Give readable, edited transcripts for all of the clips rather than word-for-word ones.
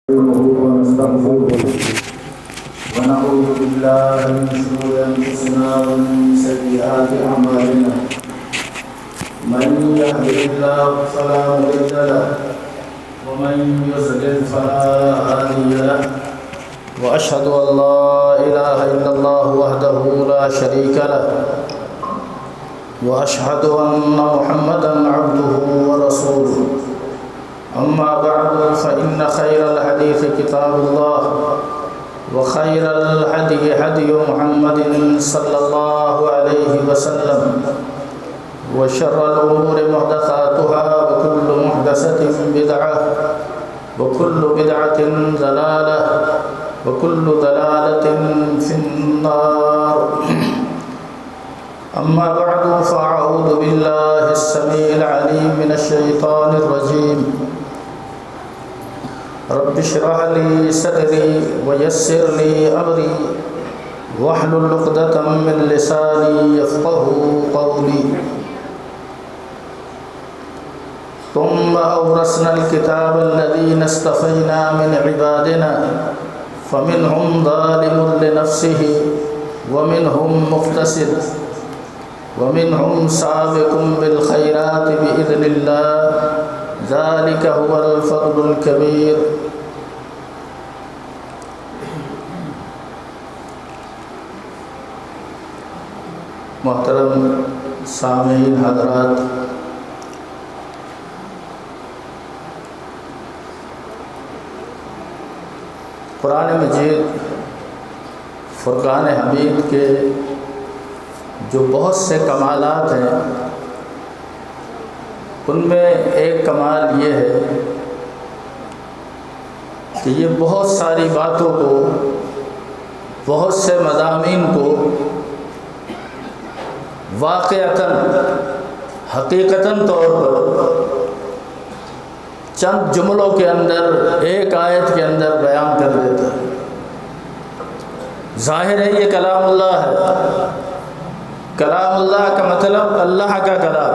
ونستغفره ونعوذ بالله من شرور انفسنا ومن سيئات اعمالنا من يهده الله فلا مضل له ومن يضلل فلا هادي له واشهد ان لا اله الا الله وحده لا شريك له واشهد ان محمدا عبده ورسوله أما بعد فإن خير الحديث كتاب الله وخير الهدي هدي محمد صلى الله عليه وسلم وشر الأمور محدثاتها وكل محدثة بدعة وكل بدعة ضلالة وكل ضلالة في النار. أما بعد فأعوذ بالله السميع العليم من الشيطان الرجيم. رب اشرح لي صدري ويسر لي امري واحلل عقدة من لساني يفقهوا قولي. ثم أورثنا الكتاب الذين اصطفينا من عبادنا فمنهم ظالم لنفسه ومنهم مقتصد ومنهم سابق بالخيرات بإذن الله ذلك هو الفضل الكبير. محترم سامعین حضرات، قرآن مجید فرقان حمید کے جو بہت سے کمالات ہیں، ان میں ایک کمال یہ ہے کہ یہ بہت ساری باتوں کو، بہت سے مضامین کو واقعتاً، حقیقتاً طور پر چند جملوں کے اندر، ایک آیت کے اندر بیان کر دیتا ہے. ظاہر ہے یہ کلام اللہ ہے. کلام اللہ کا مطلب اللہ کا کلام،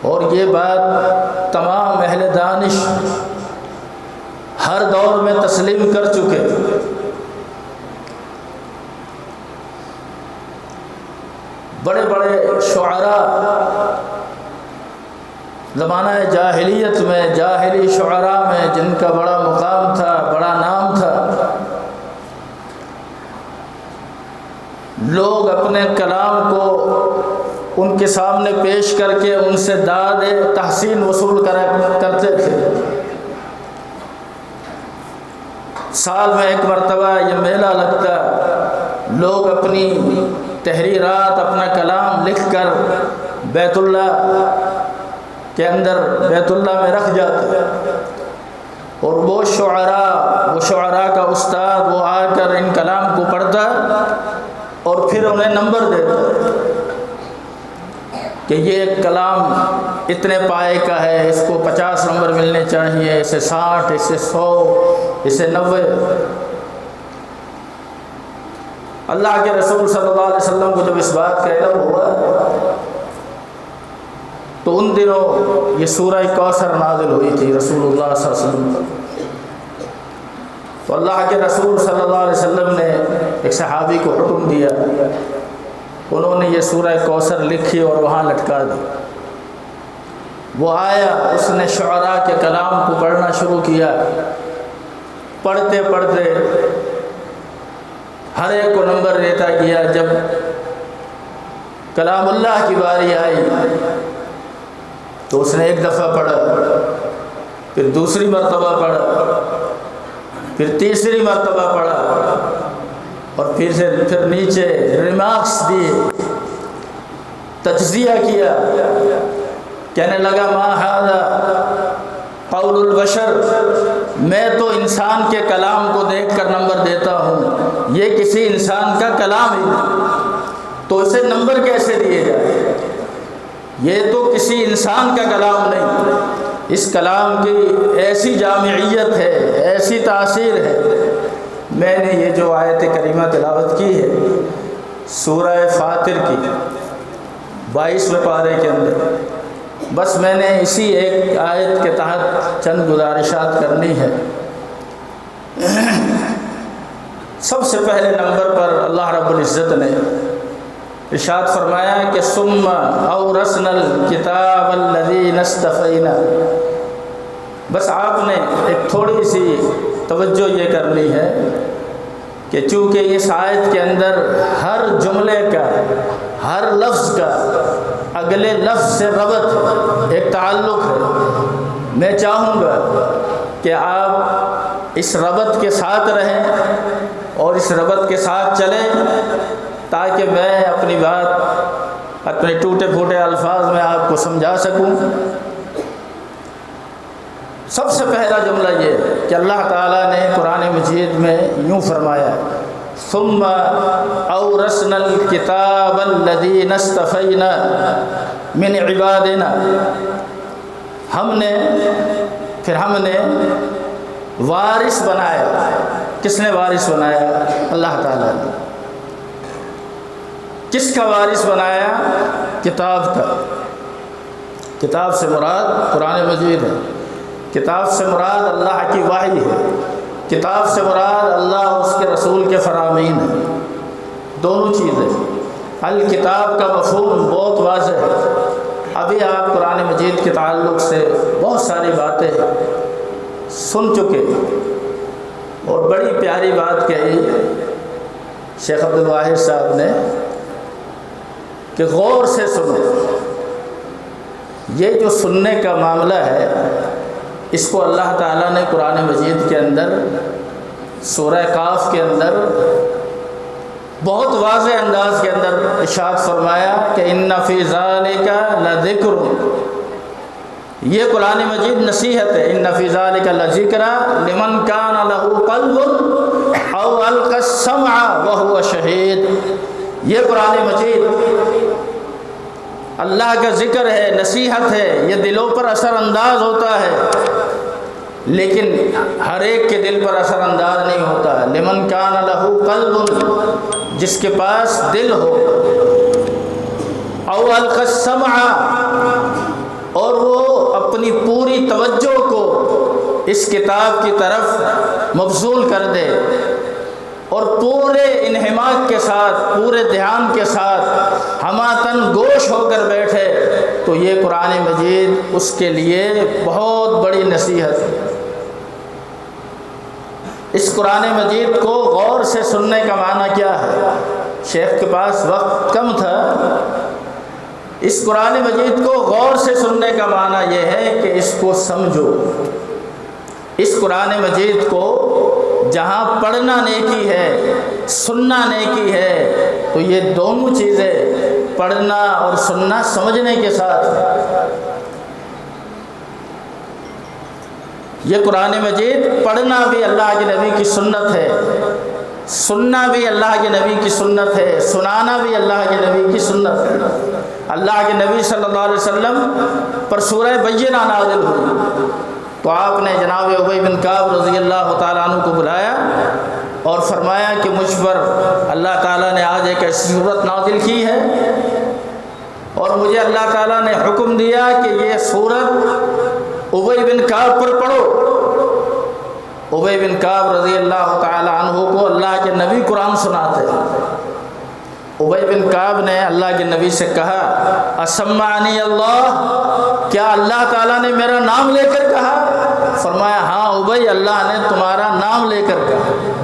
اور یہ بات تمام اہل دانش ہر دور میں تسلیم کر چکے. بڑے بڑے شعراء زمانہ جاہلیت میں، جاہلی شعراء میں، جن کا بڑا مقام تھا، بڑا نام تھا، لوگ اپنے کلام کو ان کے سامنے پیش کر کے ان سے داد تحسین وصول کرتے تھے. سال میں ایک مرتبہ یہ میلہ لگتا، لوگ اپنی تحریرات، اپنا کلام لکھ کر بیت اللہ کے اندر، بیت اللہ میں رکھ جاتے، اور وہ شعراء کا استاد وہ آ کر ان کلام کو پڑھتا اور پھر انہیں نمبر دیتا کہ یہ کلام اتنے پائے کا ہے، اس کو 50 نمبر ملنے چاہیے، اسے 60، اسے 100، اسے 90. اللہ کے رسول صلی اللہ علیہ وسلم کو جب اس بات کا علم ہوا تو ان دنوں یہ سورہ کوثر نازل ہوئی تھی رسول اللہ صلی اللہ علیہ وسلم. تو اللہ کے رسول صلی اللہ علیہ وسلم نے ایک صحابی کو حکم دیا، انہوں نے یہ سورہ کوثر لکھی اور وہاں لٹکا دی. وہ آیا، اس نے شعراء کے کلام کو پڑھنا شروع کیا. پڑھتے پڑھتے ہر ایک کو نمبر دیتا گیا. جب کلام اللہ کی باری آئی تو اس نے ایک دفعہ پڑھا، پھر دوسری مرتبہ پڑھا، پھر تیسری مرتبہ پڑھا، اور پھر نیچے ریمارکس دیے، تجزیہ کیا. کہنے لگا ما ھذا قول البشر، میں تو انسان کے کلام کو دیکھ کر نمبر دیتا ہوں، یہ کسی انسان کا کلام ہی نہیں، تو اسے نمبر کیسے دیے جائے؟ یہ تو کسی انسان کا کلام نہیں. اس کلام کی ایسی جامعیت ہے، ایسی تاثیر ہے. میں نے یہ جو آیت کریمہ تلاوت کی ہے سورہ فاطر کی 22ویں پارے کے اندر، بس میں نے اسی ایک آیت کے تحت چند گزارشات کرنی ہے۔ سب سے پہلے نمبر پر اللہ رب العزت نے ارشاد فرمایا کہ ثم اورثنا الکتاب الذین اصطفینا۔ بس آپ نے ایک تھوڑی سی توجہ یہ کرنی ہے کہ چونکہ اس آیت کے اندر ہر جملے کا، ہر لفظ کا اگلے لفظ سے ربط، ایک تعلق ہے، میں چاہوں گا کہ آپ اس ربط کے ساتھ رہیں اور اس ربط کے ساتھ چلیں، تاکہ میں اپنی بات اپنے ٹوٹے پھوٹے الفاظ میں آپ کو سمجھا سکوں۔ سب سے پہلا جملہ یہ کہ اللہ تعالیٰ نے قرآن مجید میں یوں فرمایا ثم اورثنا الکتاب الذین اصطفینا من عبادنا۔ ہم نے وارث بنایا۔ کس نے وارث بنایا؟ اللہ تعالیٰ نے۔ کس کا وارث بنایا؟ کتاب کا۔ کتاب سے مراد قرآن مجید ہے، کتاب سے مراد اللہ کی وحی ہے، کتاب سے مراد اللہ اور اس کے رسول کے فرامین ہیں، دونوں چیزیں۔ الکتاب کا مفہوم بہت واضح ہے۔ ابھی آپ قرآن مجید کے تعلق سے بہت ساری باتیں سن چکے اور بڑی پیاری بات کہی شیخ عبدالواحد صاحب نے کہ غور سے سنو۔ یہ جو سننے کا معاملہ ہے، اس کو اللہ تعالیٰ نے قرآن مجید کے اندر سورہ قاف کے اندر بہت واضح انداز کے اندر ارشاد فرمایا کہ ان فی ذالک لذکر۔ یہ قرآن مجید نصیحت ہے، ان فی ذالک لذکر لمن کان لہ قلب او القی السمع وہو شہید۔ یہ قرآن مجید اللہ کا ذکر ہے، نصیحت ہے، یہ دلوں پر اثر انداز ہوتا ہے، لیکن ہر ایک کے دل پر اثر انداز نہیں ہوتا۔ لمن کان لہ قلب، جس کے پاس دل ہو، او القی السمع، اور وہ اپنی پوری توجہ کو اس کتاب کی طرف مبذول کر دے اور پورے انہماک کے ساتھ، پورے دھیان کے ساتھ ہماتن گوش ہو کر بیٹھے، تو یہ قرآن مجید اس کے لیے بہت بڑی نصیحت ہے۔ اس قرآن مجید کو غور سے سننے کا معنی کیا ہے؟ شیخ کے پاس وقت کم تھا۔ اس قرآن مجید کو غور سے سننے کا معنی یہ ہے کہ اس کو سمجھو۔ اس قرآن مجید کو جہاں پڑھنا نیکی ہے، سننا نیکی ہے، تو یہ دونوں چیزیں پڑھنا اور سننا سمجھنے کے ساتھ ہے۔ یہ قرآن مجید پڑھنا بھی اللہ کے نبی کی سنت ہے، سننا بھی اللہ کے نبی کی سنت ہے، سنانا بھی اللہ کے نبی کی سنت ہے۔ اللہ کے نبی صلی اللہ علیہ وسلم پر سورہ بینہ نازل ہوئی تو آپ نے جناب ابی بن کعب رضی اللہ تعالیٰ عنہ کو بلایا اور فرمایا کہ مجھ پر اللہ تعالیٰ نے آج ایک ایسی صورت نازل کی ہے اور مجھے اللہ تعالیٰ نے حکم دیا کہ یہ صورت ابی بن کعب پر پڑھو۔ ابی بن کعب رضی اللہ تعالیٰ عنہ کو اللہ کے نبی قرآن سناتے۔ ابی بن کعب نے اللہ کے نبی سے کہا اسمعنی اللہ، کیا اللہ تعالیٰ نے میرا نام لے کر کہا؟ فرمایا ہاں ابی، اللہ نے تمہارا نام لے کر کہا۔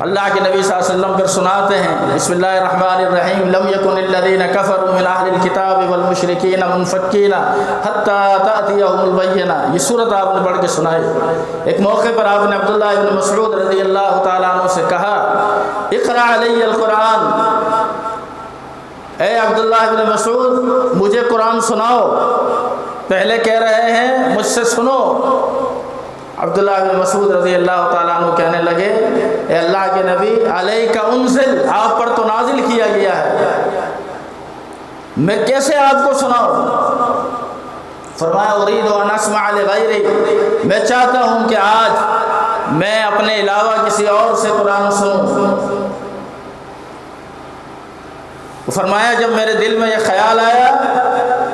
اللہ کے نبی صلی اللہ علیہ وسلم پھر سناتے ہیں بسم اللہ الرحمن الرحیم لم یکن الذین کفروا من اہل الکتاب والمشرکین منفکین حتی تأتیہم البینہ۔ یہ صورت آپ نے پڑھ کے سنائی۔ ایک موقع پر آپ نے عبداللہ بن مسعود رضی اللہ تعالیٰ عنہ سے کہا اقرأ علی القرآن، اے عبداللہ بن مسعود مجھے قرآن سناؤ۔ پہلے کہہ رہے ہیں مجھ سے سنو۔ عبداللہ بن مسعود رضی اللہ تعالیٰ عنہ کہنے لگے اے اللہ کے نبی علیک انزل، آپ پر تو نازل کیا گیا ہے، میں کیسے آپ کو سناؤں؟ فرمایا ارید ان اسمع لغیری، میں چاہتا ہوں کہ آج میں اپنے علاوہ کسی اور سے قرآن سنوں۔ فرمایا جب میرے دل میں یہ خیال آیا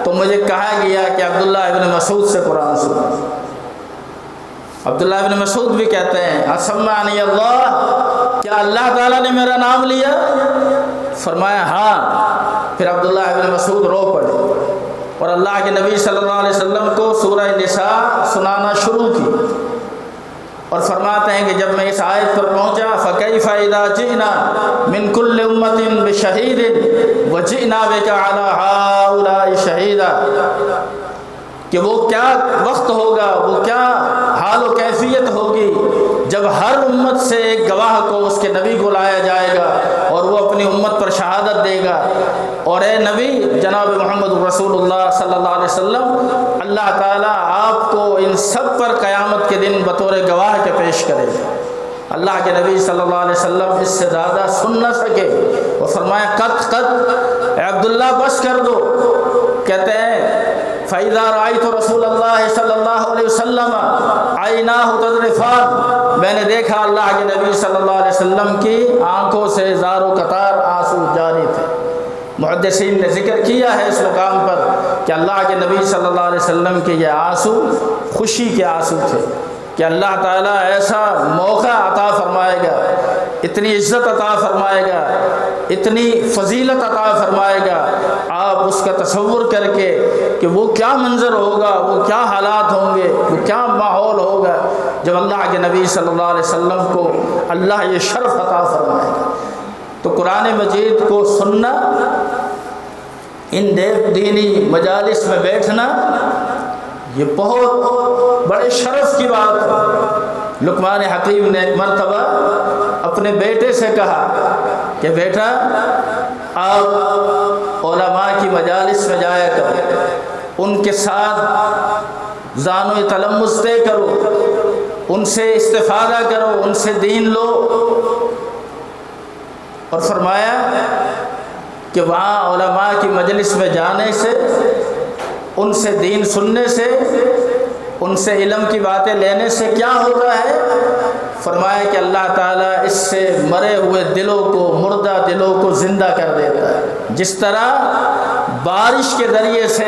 تو مجھے کہا گیا کہ عبداللہ ابن مسعود سے قرآن سنا۔ عبداللہ ابن مسعود بھی کہتے ہیں اسمعنی اللہ، کیا اللہ تعالیٰ نے میرا نام لیا؟ فرمایا ہاں۔ پھر عبداللہ ابن مسعود رو پڑے اور اللہ کے نبی صلی اللہ علیہ وسلم کو سورہ نساء سنانا شروع کی، اور فرماتے ہیں کہ جب میں اس آیت پر پہنچا فَكَيْفَ إِذَا جِئْنَا مِنْ كُلِّ أُمَّةٍ بِشَهِيدٍ وَجِئْنَا بِكَ عَلَى هَؤُلَاءِ شَهِيدًا، کہ وہ کیا وقت ہوگا، وہ کیا حال و کیفیت ہوگی جب ہر امت سے ایک گواہ کو اس کے نبی کو لایا جائے گا اور وہ اپنی امت پر شہادت دے گا، اور اے نبی جناب محمد رسول اللہ صلی اللہ علیہ وسلم، اللہ تعالیٰ آپ کو ان سب پر قیامت کے دن بطور گواہ کے پیش کرے گا۔ اللہ کے نبی صلی اللہ علیہ وسلم اس سے زیادہ سن نہ سکے، وہ فرمایا قط اے عبداللہ بس کر دو۔ کہتے ہیں فَإِذَا رَأَيْتُ رَسُولَ اللَّهِ صلی اللہ علیہ وسلم عَيْنَاهُ تَذْرِفَانِ، میں نے دیکھا اللہ کے نبی صلی اللہ علیہ وسلم کی آنکھوں سے زار و قطار آنسو جاری تھے۔ محدثین نے ذکر کیا ہے اس مقام پر کہ اللہ کے نبی صلی اللہ علیہ وسلم کے یہ آنسو خوشی کے آنسو تھے کہ اللہ تعالیٰ ایسا موقع عطا فرمائے گا، اتنی عزت عطا فرمائے گا، اتنی فضیلت عطا فرمائے گا، آپ اس کا تصور کر کے کہ وہ کیا منظر ہوگا، وہ کیا حالات ہوں گے، وہ کیا ماحول ہوگا جب اللہ کے نبی صلی اللہ علیہ وسلم کو اللہ یہ شرف عطا فرمائے گا۔ تو قرآن مجید کو سننا، ان دینی مجالس میں بیٹھنا، یہ بہت بڑے شرف کی بات ہے۔ لقمان حکیم نے ایک مرتبہ اپنے بیٹے سے کہا کہ بیٹا آپ علماء کی مجالس میں جایا کرو، ان کے ساتھ زان و تلمس طے کرو، ان سے استفادہ کرو، ان سے دین لو، اور فرمایا کہ وہاں علماء کی مجلس میں جانے سے، ان سے دین سننے سے، ان سے علم کی باتیں لینے سے کیا ہوتا ہے؟ فرمایا کہ اللہ تعالیٰ اس سے مرے ہوئے دلوں کو، مردہ دلوں کو زندہ کر دیتا ہے۔ جس طرح بارش کے ذریعے سے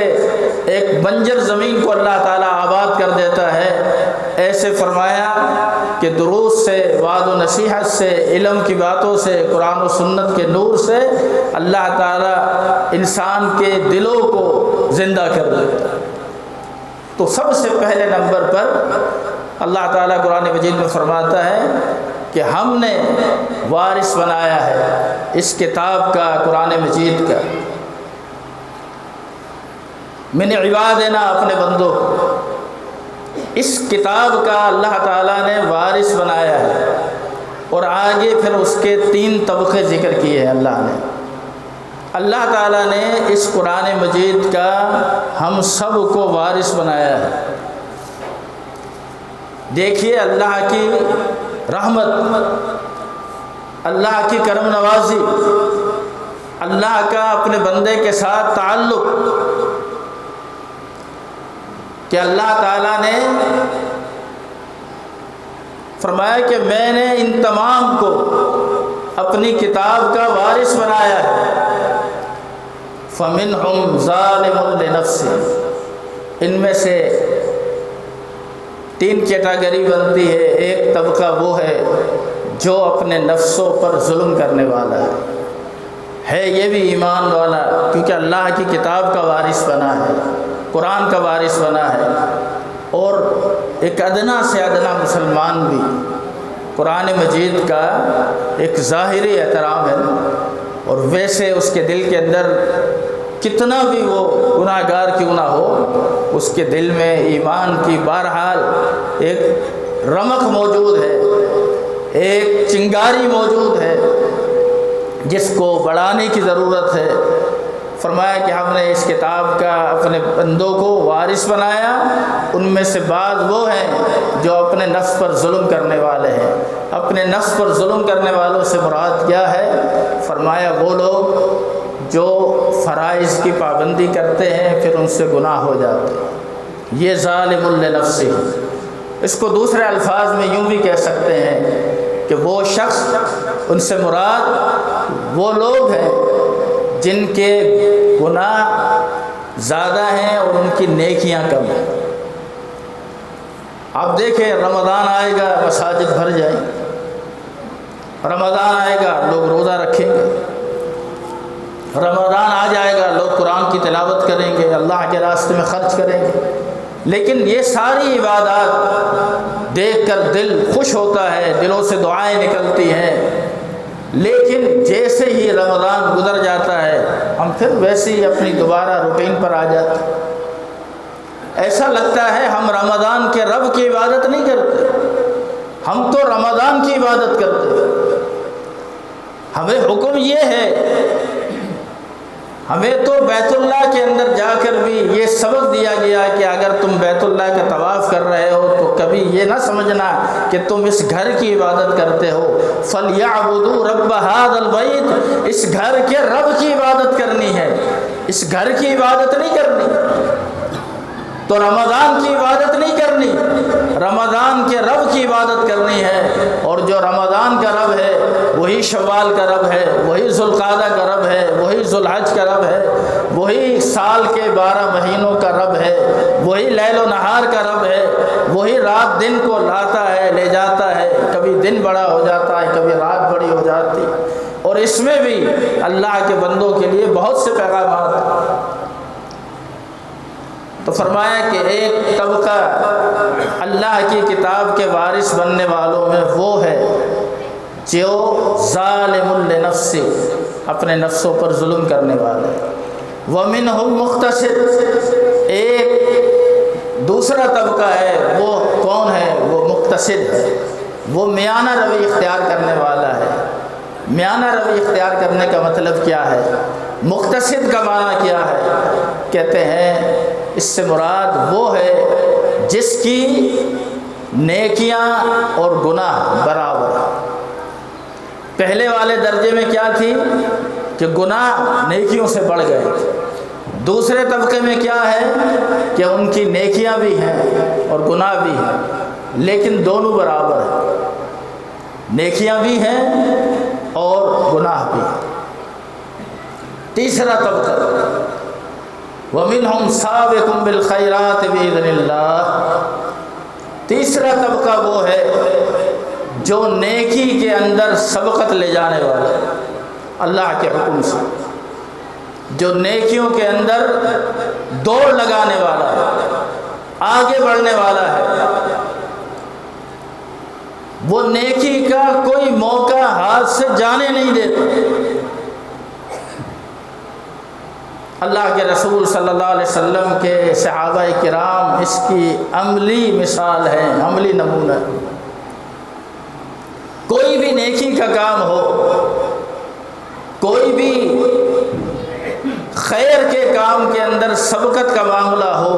ایک بنجر زمین کو اللہ تعالیٰ آباد کر دیتا ہے، ایسے فرمایا کہ دروس سے، وعظ و نصیحت سے، علم کی باتوں سے، قرآن و سنت کے نور سے اللہ تعالیٰ انسان کے دلوں کو زندہ کر دیتا ہے۔ تو سب سے پہلے نمبر پر اللہ تعالیٰ قرآن مجید میں فرماتا ہے کہ ہم نے وارث بنایا ہے اس کتاب کا، قرآن مجید کا، من عبادنا، اپنے بندوں کو اس کتاب کا اللہ تعالیٰ نے وارث بنایا ہے۔ اور آگے پھر اس کے 3 طبقے ذکر کیے ہیں اللہ نے۔ اللہ تعالیٰ نے اس قرآن مجید کا ہم سب کو وارث بنایا ہے۔ دیکھیے اللہ کی رحمت، اللہ کی کرم نوازی، اللہ کا اپنے بندے کے ساتھ تعلق، کہ اللہ تعالیٰ نے فرمایا کہ میں نے ان تمام کو اپنی کتاب کا وارث بنایا ہے۔ فَمِنْهُمْ ظَالِمٌ لِنَفْسِهِ، ان میں سے 3 کیٹاگری بنتی ہے۔ ایک طبقہ وہ ہے جو اپنے نفسوں پر ظلم کرنے والا ہے یہ بھی ایمان والا، کیونکہ اللہ کی کتاب کا وارث بنا ہے، قرآن کا وارث بنا ہے۔ اور ایک ادنا سے ادنا مسلمان بھی قرآن مجید کا ایک ظاہری احترام ہے، اور ویسے اس کے دل کے اندر کتنا بھی وہ گناہ گار کیوں نہ ہو، اس کے دل میں ایمان کی بہرحال ایک رمق موجود ہے، ایک چنگاری موجود ہے جس کو بڑھانے کی ضرورت ہے۔ فرمایا کہ ہم نے اس کتاب کا اپنے بندوں کو وارث بنایا، ان میں سے بعض وہ ہیں جو اپنے نفس پر ظلم کرنے والے ہیں۔ اپنے نفس پر ظلم کرنے والوں سے مراد کیا ہے؟ فرمایا وہ لوگ جو فرائض کی پابندی کرتے ہیں پھر ان سے گناہ ہو جاتے ہیں، یہ ظالم لنفسہ۔ اس کو دوسرے الفاظ میں یوں بھی کہہ سکتے ہیں کہ وہ شخص، ان سے مراد وہ لوگ ہیں جن کے گناہ زیادہ ہیں اور ان کی نیکیاں کم ہیں۔ آپ دیکھیں رمضان آئے گا مساجد بھر جائیں، رمضان آئے گا لوگ روزہ رکھیں گے، رمضان آ جائے گا لوگ قرآن کی تلاوت کریں گے، اللہ کے راستے میں خرچ کریں گے، لیکن یہ ساری عبادات دیکھ کر دل خوش ہوتا ہے، دلوں سے دعائیں نکلتی ہیں، لیکن جیسے ہی رمضان گزر جاتا ہے ہم پھر ویسے ہی اپنی دوبارہ روٹین پر آ جاتے ہیں۔ ایسا لگتا ہے ہم رمضان کے رب کی عبادت نہیں کرتے، ہم تو رمضان کی عبادت کرتے ہیں۔ ہمیں حکم یہ ہے، ہمیں تو بیت اللہ کے اندر جا کر بھی یہ سبق دیا گیا کہ اگر تم بیت اللہ کا طواف کر رہے ہو تو کبھی یہ نہ سمجھنا کہ تم اس گھر کی عبادت کرتے ہو، فَلْيَعْبُدُوا رَبَّ هَذَا الْبَيْتِ، اس گھر کے رب کی عبادت کرنی ہے، اس گھر کی عبادت نہیں کرنی، تو رمضان کی عبادت نہیں کرنی، رمضان کے رب کی عبادت کرنی ہے، اور جو رمضان کا رب ہے وہی شوال کا رب ہے، وہی ذوالقعدہ کا رب ہے، وہی ذوالحج کا رب ہے، وہی سال کے 12 مہینوں کا رب ہے، وہی لیل و نہار کا رب ہے، وہی رات دن کو لاتا ہے لے جاتا ہے، کبھی دن بڑا ہو جاتا ہے کبھی رات بڑی ہو جاتی، اور اس میں بھی اللہ کے بندوں کے لیے بہت سے پیغامات ہیں۔ تو فرمایا کہ ایک طبقہ اللہ کی کتاب کے وارث بننے والوں میں وہ ہے جو ظالم لنفس، اپنے نفسوں پر ظلم کرنے والے، ومنہم مقتصد، ایک دوسرا طبقہ ہے، وہ کون ہے؟ وہ مقتصد ہے، وہ میانہ روی اختیار کرنے والا ہے۔ میانہ روی اختیار کرنے کا مطلب کیا ہے؟ مقتصد کا معنی کیا ہے؟ کہتے ہیں اس سے مراد وہ ہے جس کی نیکیاں اور گناہ برابر۔ پہلے والے درجے میں کیا تھی کہ گناہ نیکیوں سے بڑھ گئے، دوسرے طبقے میں کیا ہے کہ ان کی نیکیاں بھی ہیں اور گناہ بھی ہیں، لیکن دونوں برابر ہیں، نیکیاں بھی ہیں اور گناہ بھی ہیں۔ تیسرا طبقہ وَمِنْهُمْ سَابِقٌ بِالْخَيْرَاتِ بِإِذْنِ اللَّهِ، تیسرا طبقہ وہ ہے جو نیکی کے اندر سبقت لے جانے والا ہے اللہ کے حکم سے، جو نیکیوں کے اندر دوڑ لگانے والا ہے، آگے بڑھنے والا ہے، وہ نیکی کا کوئی موقع ہاتھ سے جانے نہیں دیتا۔ اللہ کے رسول صلی اللہ علیہ وسلم کے صحابہ کرام اس کی عملی مثال ہے، عملی نمونہ۔ کوئی بھی نیکی کا کام ہو، کوئی بھی خیر کے کام کے اندر سبقت کا معاملہ ہو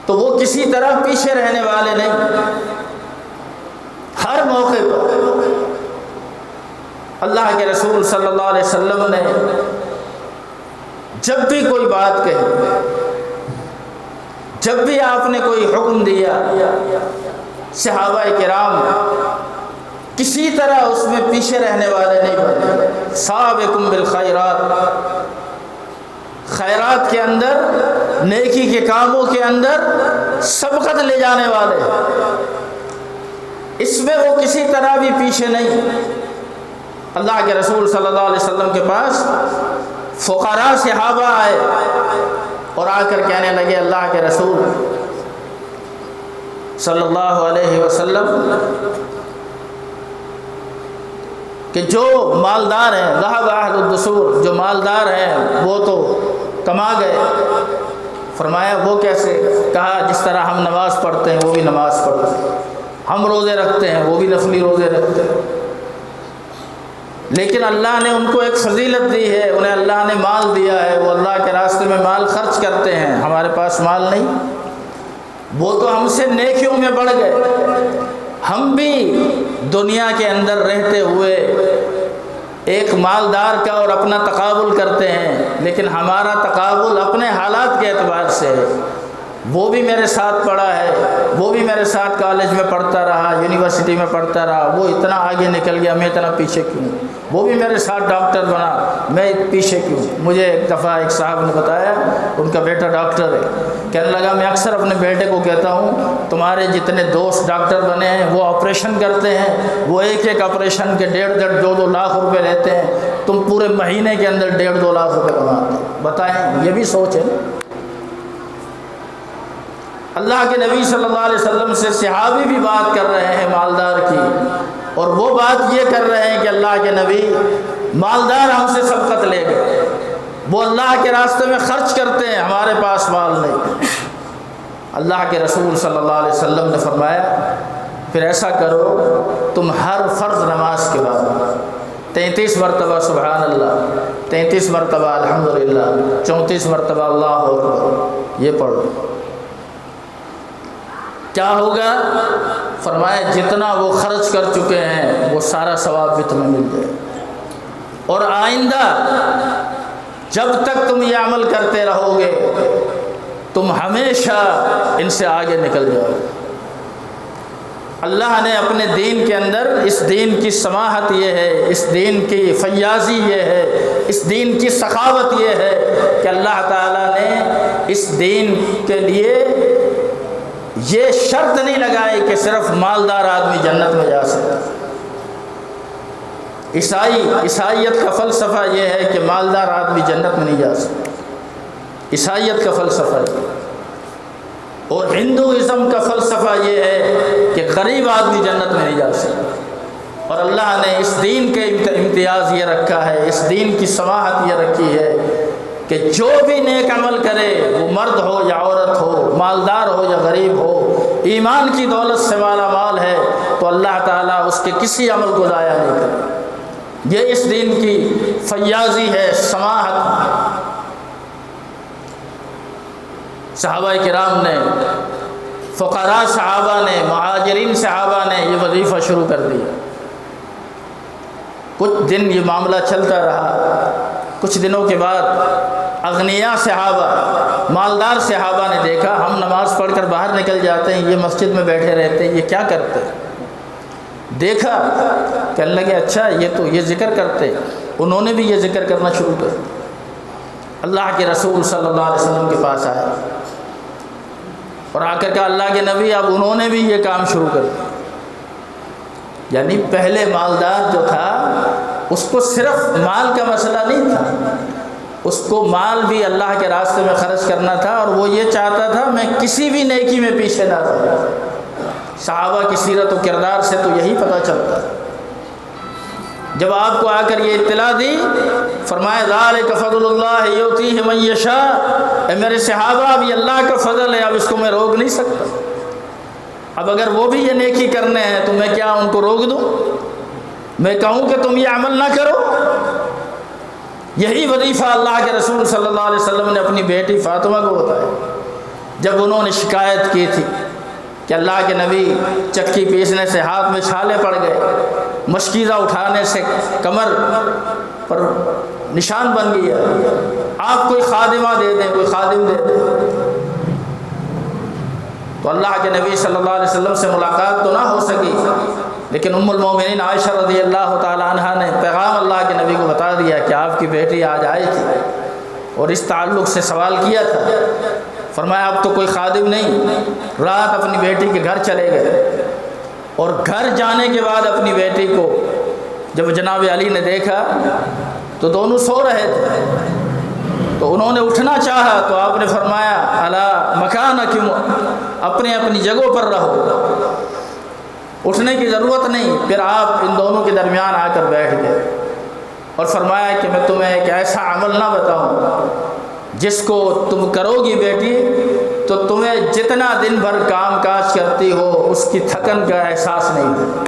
تو وہ کسی طرح پیچھے رہنے والے نہیں، ہر موقع پر اللہ کے رسول صلی اللہ علیہ وسلم نے جب بھی کوئی بات کہی، جب بھی آپ نے کوئی حکم دیا، صحابہ کرام کسی طرح اس میں پیچھے رہنے والے نہیں بنے۔ سابقون بالخیرات، خیرات کے اندر، نیکی کے کاموں کے اندر سبقت لے جانے والے، اس میں وہ کسی طرح بھی پیچھے نہیں۔ اللہ کے رسول صلی اللہ علیہ وسلم کے پاس فقراء صحابہ آئے اور آ کر کہنے لگے اللہ کے رسول صلی اللہ علیہ وسلم کہ جو مالدار ہیں، ذهب اهل الدثور، جو مالدار ہیں وہ تو کما گئے۔ فرمایا وہ کیسے؟ کہا جس طرح ہم نماز پڑھتے ہیں وہ بھی نماز پڑھتے ہیں، ہم روزے رکھتے ہیں وہ بھی نفلی روزے رکھتے ہیں، لیکن اللہ نے ان کو ایک فضیلت دی ہے، انہیں اللہ نے مال دیا ہے، وہ اللہ کے راستے میں مال خرچ کرتے ہیں، ہمارے پاس مال نہیں، وہ تو ہم سے نیکیوں میں بڑھ گئے۔ ہم بھی دنیا کے اندر رہتے ہوئے ایک مالدار کا اور اپنا تقابل کرتے ہیں، لیکن ہمارا تقابل اپنے حالات کے اعتبار سے ہے، وہ بھی میرے ساتھ پڑھا ہے، وہ بھی میرے ساتھ کالج میں پڑھتا رہا، یونیورسٹی میں پڑھتا رہا، وہ اتنا آگے نکل گیا، میں اتنا پیچھے کیوں؟ وہ بھی میرے ساتھ ڈاکٹر بنا، میں پیچھے کیوں؟ مجھے ایک دفعہ ایک صاحب نے بتایا، ان کا بیٹا ڈاکٹر ہے، کہنے لگا میں اکثر اپنے بیٹے کو کہتا ہوں تمہارے جتنے دوست ڈاکٹر بنے ہیں وہ آپریشن کرتے ہیں، وہ ایک ایک آپریشن کے 1.5 2 لاکھ روپے لیتے ہیں، تم پورے مہینے کے اندر 1.5 2 لاکھ روپے کماتے ہو۔ بتائیں، یہ بھی سوچ ہے۔ اللہ کے نبی صلی اللہ علیہ وسلم سے صحابی بھی بات کر رہے ہیں مالدار کی، اور وہ بات یہ کر رہے ہیں کہ اللہ کے نبی مالدار ہم سے سبقت لے گئے، وہ اللہ کے راستے میں خرچ کرتے ہیں، ہمارے پاس مال نہیں۔ اللہ کے رسول صلی اللہ علیہ وسلم نے فرمایا پھر ایسا کرو، تم ہر فرض نماز کے بعد 33 مرتبہ سبحان اللہ، 33 مرتبہ الحمدللہ، 34 مرتبہ اللہ اکبر یہ پڑھو۔ کیا ہوگا؟ فرمایا جتنا وہ خرچ کر چکے ہیں وہ سارا ثواب بھی تمہیں مل جائے، اور آئندہ جب تک تم یہ عمل کرتے رہو گے تم ہمیشہ ان سے آگے نکل جاؤ۔ اللہ نے اپنے دین کے اندر اس دین کی سماحت یہ ہے، اس دین کی فیاضی یہ ہے، اس دین کی سخاوت یہ ہے کہ اللہ تعالیٰ نے اس دین کے لیے یہ شرط نہیں لگائی کہ صرف مالدار آدمی جنت میں جا سکتا۔ عیسائیت کا فلسفہ یہ ہے کہ مالدار آدمی جنت میں نہیں جا سکتا، عیسائیت کا فلسفہ ہے، اور ہندوازم کا فلسفہ یہ ہے کہ غریب آدمی جنت میں نہیں جا سکتا۔ اور اللہ نے اس دین کے امتیاز یہ رکھا ہے، اس دین کی سماحت یہ رکھی ہے کہ جو بھی نیک عمل کرے، وہ مرد ہو یا عورت ہو، مالدار ہو یا غریب ہو، ایمان کی دولت سے مالا مال ہے تو اللہ تعالیٰ اس کے کسی عمل کو ضائع نہیں کرے۔ یہ اس دین کی فیاضی ہے، سماحت۔ صحابہ کرام نے، فقراء صحابہ نے، مہاجرین صحابہ نے یہ وظیفہ شروع کر دیا۔ کچھ دن یہ معاملہ چلتا رہا، کچھ دنوں کے بعد اغنیاء صحابہ، مالدار صحابہ نے دیکھا ہم نماز پڑھ کر باہر نکل جاتے ہیں، یہ مسجد میں بیٹھے رہتے ہیں، یہ کیا کرتے ہیں؟ دیکھا، کہنے لگے اچھا یہ تو یہ ذکر کرتے، انہوں نے بھی یہ ذکر کرنا شروع کر دیا۔ اللہ کے رسول صلی اللہ علیہ وسلم کے پاس آیا اور آ کر کہا اللہ کے نبی اب انہوں نے بھی یہ کام شروع کر دیا۔ یعنی پہلے مالدار جو تھا اس کو صرف مال کا مسئلہ نہیں تھا، اس کو مال بھی اللہ کے راستے میں خرچ کرنا تھا، اور وہ یہ چاہتا تھا میں کسی بھی نیکی میں پیچھے نہ رہوں۔ صحابہ کی سیرت و کردار سے تو یہی پتہ چلتا ہے۔ جب آپ کو آ کر یہ اطلاع دی، فرمایا ذالک فضل اللہ یؤتیہ من یشاء، اے میرے صحابہ اب یہ اللہ کا فضل ہے، اب اس کو میں روک نہیں سکتا۔ اب اگر وہ بھی یہ نیکی کرنے ہیں تو میں کیا ان کو روک دوں؟ میں کہوں کہ تم یہ عمل نہ کرو؟ یہی وظیفہ اللہ کے رسول صلی اللہ علیہ وسلم نے اپنی بیٹی فاطمہ کو بتایا جب انہوں نے شکایت کی تھی کہ اللہ کے نبی چکی پیسنے سے ہاتھ میں چھالے پڑ گئے، مشکیزہ اٹھانے سے کمر پر نشان بن گیا، آپ کوئی خادمہ دے دیں، کوئی خادم دے دیں۔ تو اللہ کے نبی صلی اللہ علیہ وسلم سے ملاقات تو نہ ہو سکی، لیکن ام المومنین عائشہ رضی اللہ تعالی عنہا نے پیغام اللہ کے نبی کو بتا دیا کہ آپ کی بیٹی آج آئی تھی اور اس تعلق سے سوال کیا تھا۔ فرمایا اب تو کوئی خادم نہیں۔ رات اپنی بیٹی کے گھر چلے گئے، اور گھر جانے کے بعد اپنی بیٹی کو جب جناب علی نے دیکھا تو دونوں سو رہے تھے، تو انہوں نے اٹھنا چاہا تو آپ نے فرمایا الا مکانکم، اپنے اپنی جگہوں پر رہو، اٹھنے کی ضرورت نہیں۔ پھر آپ ان دونوں کے درمیان آ کر بیٹھ گئے اور فرمایا کہ میں تمہیں ایک ایسا عمل نہ بتاؤں جس کو تم کرو گی بیٹی تو تمہیں جتنا دن بھر کام کاج کرتی ہو اس کی تھکن کا احساس نہیں ہوگا۔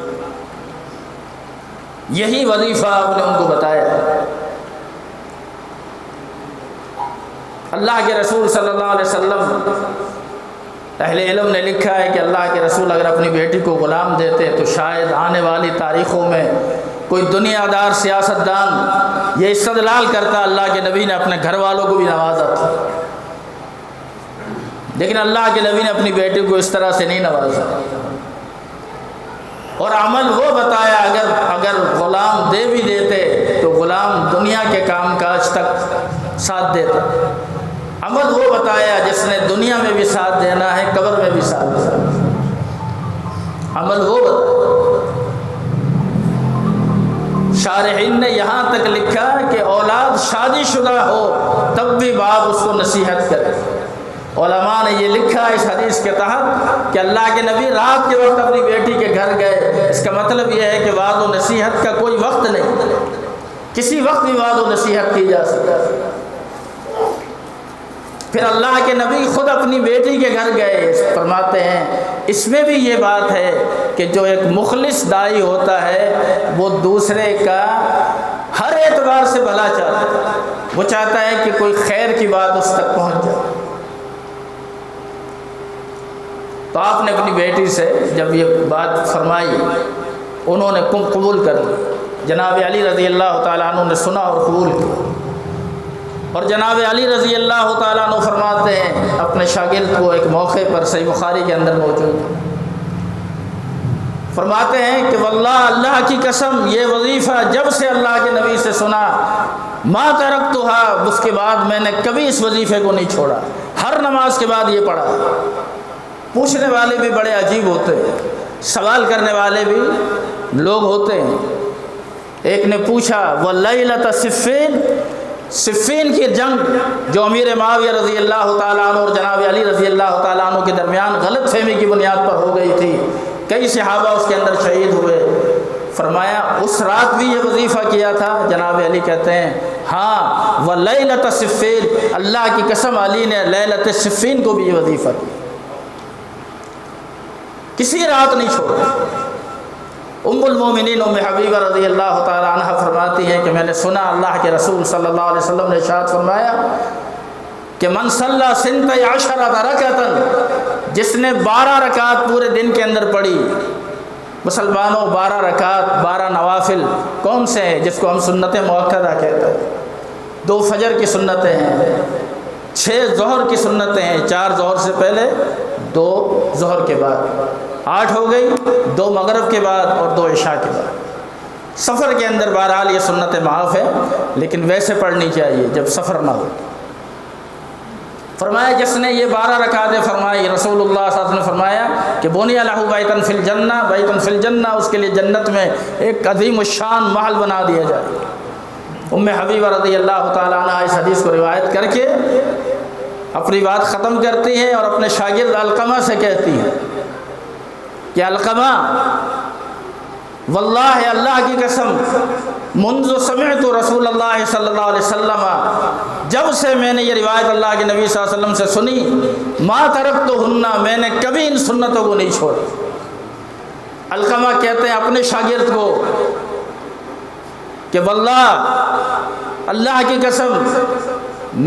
یہی وظیفہ آپ نے ان کو بتایا۔ اللہ کے رسول صلی اللہ علیہ وسلم، اہل علم نے لکھا ہے کہ اللہ کے رسول اگر اپنی بیٹی کو غلام دیتے تو شاید آنے والی تاریخوں میں کوئی دنیا دار سیاستدان یہ استدلال کرتا اللہ کے نبی نے اپنے گھر والوں کو بھی نوازا تھا۔ لیکن اللہ کے نبی نے اپنی بیٹی کو اس طرح سے نہیں نوازا، اور عمل وہ بتایا اگر غلام دے بھی دیتے تو غلام دنیا کے کام کاج تک ساتھ دیتا، عمل وہ بتایا جس نے دنیا میں بھی ساتھ دینا ہے، قبر میں بھی ساتھ دینا، عمل وہ بتایا۔ شارحین نے یہاں تک لکھا کہ اولاد شادی شدہ ہو تب بھی باپ اس کو نصیحت کرے۔ علماء نے یہ لکھا اس حدیث کے تحت کہ اللہ کے نبی رات کے وقت اپنی بیٹی کے گھر گئے، اس کا مطلب یہ ہے کہ وعظ و نصیحت کا کوئی وقت نہیں، کسی وقت بھی وعظ و نصیحت کی جا سکتا ہے۔ پھر اللہ کے نبی خود اپنی بیٹی کے گھر گئے، فرماتے ہیں اس میں بھی یہ بات ہے کہ جو ایک مخلص داعی ہوتا ہے وہ دوسرے کا ہر اعتبار سے بھلا چاہتا ہے، وہ چاہتا ہے کہ کوئی خیر کی بات اس تک پہنچ جائے۔ تو آپ نے اپنی بیٹی سے جب یہ بات فرمائی انہوں نے قبول کر لی، جناب علی رضی اللہ تعالیٰ عنہ نے سنا اور قبول کیا، اور جناب علی رضی اللہ تعالیٰ عنہ فرماتے ہیں اپنے شاگرد کو ایک موقع پر، صحیح بخاری کے اندر موجود، فرماتے ہیں کہ واللہ اللہ کی قسم یہ وظیفہ جب سے اللہ کے نبی سے سنا ما ترکتھا، اس کے بعد میں نے کبھی اس وظیفے کو نہیں چھوڑا، ہر نماز کے بعد یہ پڑھا۔ پوچھنے والے بھی بڑے عجیب ہوتے ہیں، سوال کرنے والے بھی لوگ ہوتے ہیں۔ ایک نے پوچھا وَاللَّيْلَةَ صفین کی جنگ جو امیر معاویہ رضی اللہ تعالیٰ عنہ اور جناب علی رضی اللہ تعالیٰ عنہ کے درمیان غلط فہمی کی بنیاد پر ہو گئی تھی، کئی صحابہ اس کے اندر شہید ہوئے، فرمایا اس رات بھی یہ وظیفہ کیا تھا؟ جناب علی کہتے ہیں ہاں، وَاللَّيْلَةَ صفین، اللہ کی قسم علی نے لیلۃ صفین کو بھی یہ وظیفہ کیا، کسی رات نہیں چھوڑا۔ ام المومنین ام حبیبہ رضی اللہ تعالی عنہ فرماتی ہیں کہ میں نے سنا اللہ کے رسول صلی اللہ علیہ وسلم نے ارشاد فرمایا کہ من صلی سنتی عشرۃ رکعۃ، جس نے 12 رکعت پورے دن کے اندر پڑھی۔ مسلمانوں 12 رکعت، 12 نوافل کون سے ہیں جس کو ہم سنت مؤکدہ کہتے ہیں؟ 2 فجر کی سنتیں ہیں، 6 ظہر کی سنتیں ہیں، 4 ظہر سے پہلے، 2 ظہر کے بعد، 8 ہو گئی، 2 مغرب کے بعد اور 2 عشاء کے بعد۔ سفر کے اندر بہرحال یہ سنتیں معاف ہیں، لیکن ویسے پڑھنی چاہیے جب سفر نہ ہو۔ فرمایا جس نے یہ 12 رکعتیں فرمائی، رسول اللہ صلی اللہ علیہ وسلم نے فرمایا کہ بنی لہ بیتن فی الجنہ، بیتن فی الجنہ، اس کے لیے جنت میں ایک عظیم الشان محل بنا دیا جائے۔ ام حبیبہ رضی اللہ تعالیٰ عنہ اس حدیث کو روایت کر کے اپنی بات ختم کرتی ہیں اور اپنے شاگرد علقمہ سے کہتی ہیں کہ علقمہ واللہ اللہ کی قسم منذ سمعت رسول اللہ صلی اللہ علیہ وسلم، جب سے میں نے یہ روایت اللہ کے نبی صلی اللہ علیہ وسلم سے سنی، ما ترکتہن، میں نے کبھی ان سنتوں کو نہیں چھوڑا۔ علقمہ کہتے ہیں اپنے شاگرد کو کہ واللہ اللہ کی قسم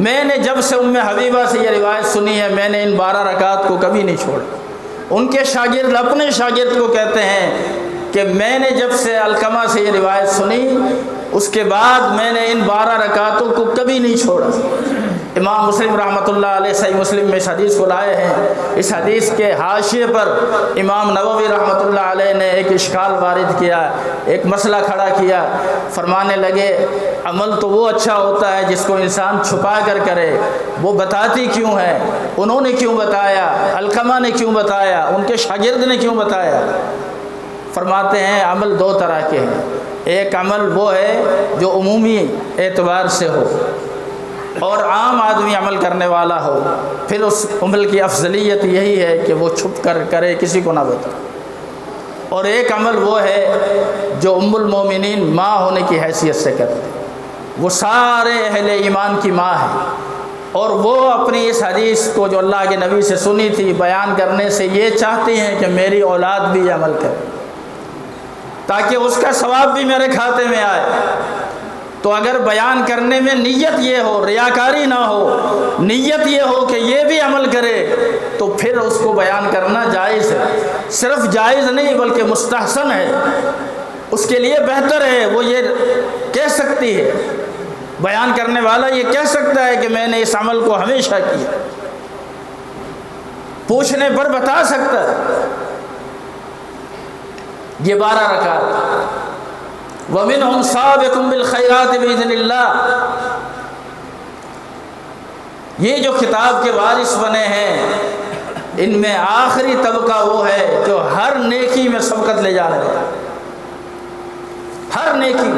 میں نے جب سے ام حبیبہ سے یہ روایت سنی ہے میں نے ان 12 رکعت کو کبھی نہیں چھوڑا۔ ان کے شاگرد اپنے شاگرد کو کہتے ہیں کہ میں نے جب سے علقمہ سے یہ روایت سنی اس کے بعد میں نے ان 12 رکعتوں کو کبھی نہیں چھوڑا۔ امام مسلم رحمۃ اللہ علیہ صحیح مسلم میں اس حدیث کو لائے ہیں۔ اس حدیث کے حاشیے پر امام نووی رحمۃ اللہ علیہ نے ایک اشکال وارد کیا، ایک مسئلہ کھڑا کیا، فرمانے لگے عمل تو وہ اچھا ہوتا ہے جس کو انسان چھپا کر کرے، وہ بتاتی کیوں ہے؟ انہوں نے کیوں بتایا؟ علقمہ نے کیوں بتایا؟ ان کے شاگرد نے کیوں بتایا؟ فرماتے ہیں عمل 2 طرح کے ہیں، ایک عمل وہ ہے جو عمومی اعتبار سے ہو اور عام آدمی عمل کرنے والا ہو، پھر اس عمل کی افضلیت یہی ہے کہ وہ چھپ کر کرے، کسی کو نہ بتائے، اور ایک عمل وہ ہے جو ام المومنین ماں ہونے کی حیثیت سے کرتے، وہ سارے اہل ایمان کی ماں ہے، اور وہ اپنی اس حدیث کو جو اللہ کے نبی سے سنی تھی بیان کرنے سے یہ چاہتی ہیں کہ میری اولاد بھی یہ عمل کرے تاکہ اس کا ثواب بھی میرے کھاتے میں آئے۔ تو اگر بیان کرنے میں نیت یہ ہو، ریاکاری نہ ہو، نیت یہ ہو کہ یہ بھی عمل کرے، تو پھر اس کو بیان کرنا جائز ہے، صرف جائز نہیں بلکہ مستحسن ہے، اس کے لیے بہتر ہے۔ وہ یہ کہہ سکتی ہے، بیان کرنے والا یہ کہہ سکتا ہے کہ میں نے اس عمل کو ہمیشہ کیا۔ پوچھنے پر بتا سکتا ہے۔ یہ 12 رکعات۔ وَمِنْهُمْ سَابِقٌ بِالْخَيْرَاتِ بِإِذْنِ اللَّهِ، یہ جو خطاب کے وارث بنے ہیں ان میں آخری طبقہ وہ ہے جو ہر نیکی میں سبقت لے جانے والا۔ ہر نیکی،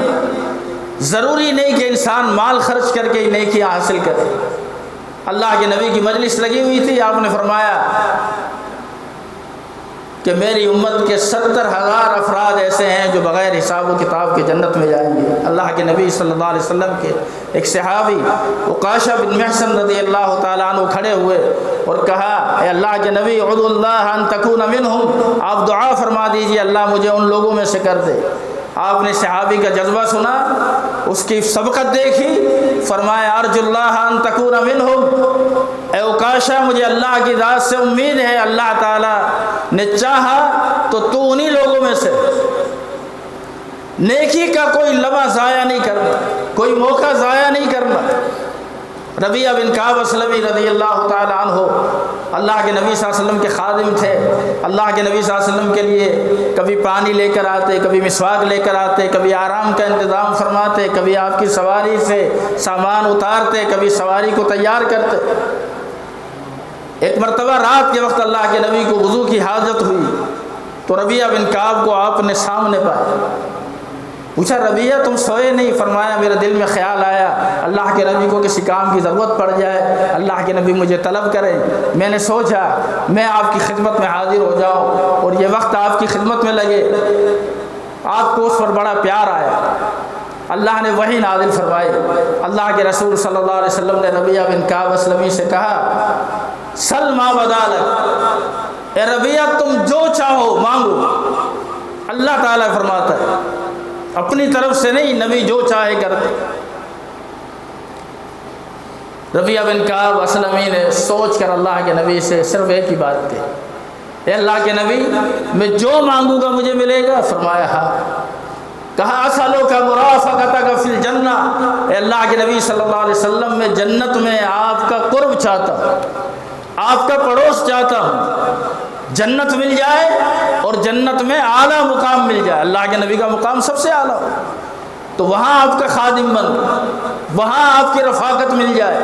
ضروری نہیں کہ انسان مال خرچ کر کے ہی نیکی حاصل کرے۔ اللہ کے نبی کی مجلس لگی ہوئی تھی، آپ نے فرمایا کہ میری امت کے 70,000 افراد ایسے ہیں جو بغیر حساب و کتاب کے جنت میں جائیں گے۔ اللہ کے نبی صلی اللہ علیہ وسلم کے ایک صحابی عکاشہ بن محصن رضی اللہ تعالیٰ عنہ کھڑے ہوئے اور کہا، اے اللہ کے نبی ادعو اللہ ان تکون منہم، آپ دعا فرما دیجئے اللہ مجھے ان لوگوں میں سے کر دے۔ آپ نے صحابی کا جذبہ سنا، اس کی سبقت دیکھی، فرمایا ارجو اللہ ان تکون منہم، اے عکاشہ مجھے اللہ کی ذات سے امید ہے اللہ تعالیٰ نے چاہا تو تو انہی لوگوں میں سے۔ نیکی کا کوئی لمحہ ضائع نہیں کرنا، کوئی موقع ضائع نہیں کرنا۔ ربیعہ بن کعب اسلمی رضی اللہ تعالیٰ عنہ اللہ کے نبی صلی اللہ علیہ وسلم کے خادم تھے۔ اللہ کے نبی صلی اللہ علیہ وسلم کے لیے کبھی پانی لے کر آتے، کبھی مسواک لے کر آتے، کبھی آرام کا انتظام فرماتے، کبھی آپ کی سواری سے سامان اتارتے، کبھی سواری کو تیار کرتے۔ ایک مرتبہ رات کے وقت اللہ کے نبی کو وضو کی حاجت ہوئی تو ربیعہ بن کعب کو آپ نے سامنے پایا۔ پوچھا ربیعہ تم سوئے نہیں؟ فرمایا میرے دل میں خیال آیا اللہ کے نبی کو کسی کام کی ضرورت پڑ جائے، اللہ کے نبی مجھے طلب کریں، میں نے سوچا میں آپ کی خدمت میں حاضر ہو جاؤں اور یہ وقت آپ کی خدمت میں لگے۔ آپ کو اس پر بڑا پیار آیا، اللہ نے وحی نازل فرمائی۔ اللہ کے رسول صلی اللہ علیہ وسلم نے ربیعہ بن کعب اسلمی سے کہا سل ما بدا لک، اے ربیعہ تم جو چاہو مانگو۔ اللہ تعالیٰ فرماتا ہے اپنی طرف سے نہیں، نبی جو چاہے کرتے۔ ربیعہ بن کعب اسلمی نے سوچ کر اللہ کے نبی سے صرف ایک ہی بات کہی، اے اللہ کے نبی میں جو مانگوں گا مجھے ملے گا؟ فرمایا ہاں۔ کہا اسألوک مرافقتک فی الجنہ، اے اللہ کے نبی صلی اللہ علیہ وسلم میں جنت میں آپ کا قرب چاہتا ہوں، آپ کا پڑوس چاہتا ہوں، جنت مل جائے اور جنت میں اعلیٰ مقام مل جائے۔ اللہ کے نبی کا مقام سب سے اعلیٰ ہو تو وہاں آپ کا خادم بن، وہاں آپ کی رفاقت مل جائے۔